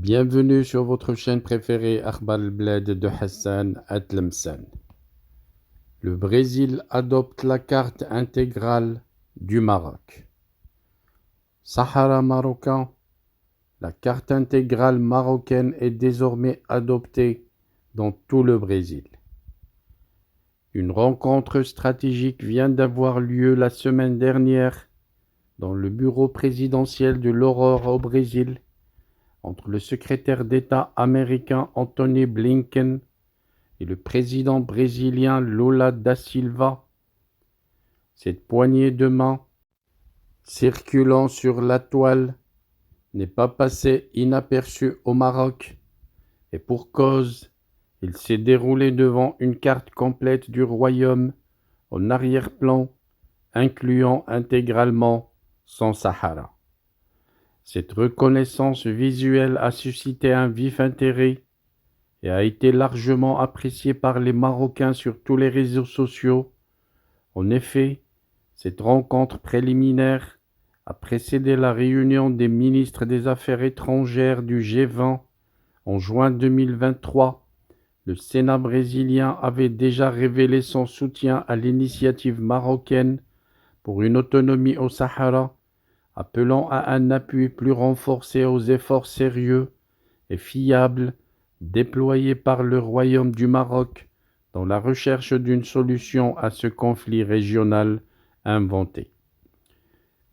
Bienvenue sur votre chaîne préférée Akhbar al-Bled de Hassan Atlemsan. Le Brésil adopte la carte intégrale du Maroc. Sahara marocain. La carte intégrale marocaine est désormais adoptée dans tout le Brésil. Une rencontre stratégique vient d'avoir lieu la semaine dernière dans le bureau présidentiel de l'Aurore au Brésil entre le secrétaire d'État américain Antony Blinken et le président brésilien Lula da Silva. Cette poignée de main, circulant sur la toile, n'est pas passée inaperçue au Maroc, et pour cause, il s'est déroulé devant une carte complète du royaume en arrière-plan, incluant intégralement son Sahara. Cette reconnaissance visuelle a suscité un vif intérêt et a été largement appréciée par les Marocains sur tous les réseaux sociaux. En effet, cette rencontre préliminaire a précédé la réunion des ministres des Affaires étrangères du G20 en juin 2023. Le Sénat brésilien avait déjà révélé son soutien à l'initiative marocaine pour une autonomie au Sahara, appelant à un appui plus renforcé aux efforts sérieux et fiables déployés par le Royaume du Maroc dans la recherche d'une solution à ce conflit régional inventé.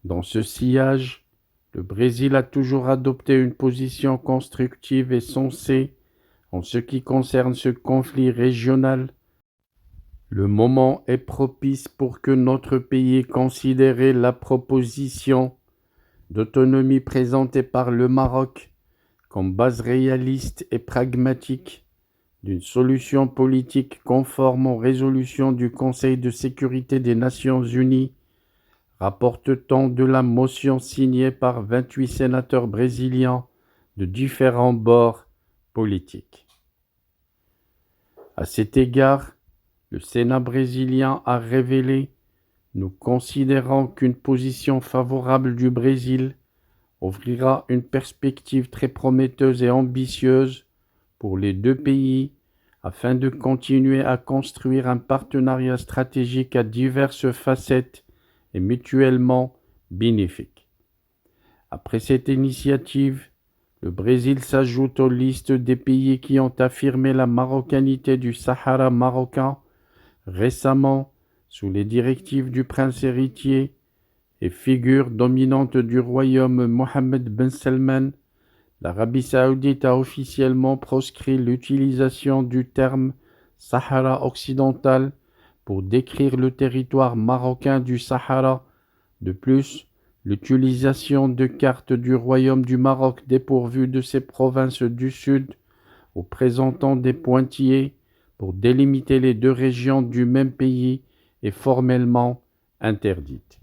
Dans ce sillage, le Brésil a toujours adopté une position constructive et sensée en ce qui concerne ce conflit régional. Le moment est propice pour que notre pays considère la proposition d'autonomie présentée par le Maroc comme base réaliste et pragmatique d'une solution politique conforme aux résolutions du Conseil de sécurité des Nations Unies, rapportant de la motion signée par 28 sénateurs brésiliens de différents bords politiques. À cet égard, le Sénat brésilien a révélé: nous considérons qu'une position favorable du Brésil offrira une perspective très prometteuse et ambitieuse pour les deux pays afin de continuer à construire un partenariat stratégique à diverses facettes et mutuellement bénéfique. Après cette initiative, le Brésil s'ajoute aux listes des pays qui ont affirmé la marocanité du Sahara marocain récemment sous les directives du prince héritier et figure dominante du royaume Mohammed Ben Salman. L'Arabie saoudite a officiellement proscrit l'utilisation du terme Sahara occidental pour décrire le territoire marocain du Sahara. De plus, l'utilisation de cartes du royaume du Maroc dépourvues de ses provinces du sud ou présentant des pointillés pour délimiter les deux régions du même pays est formellement interdite.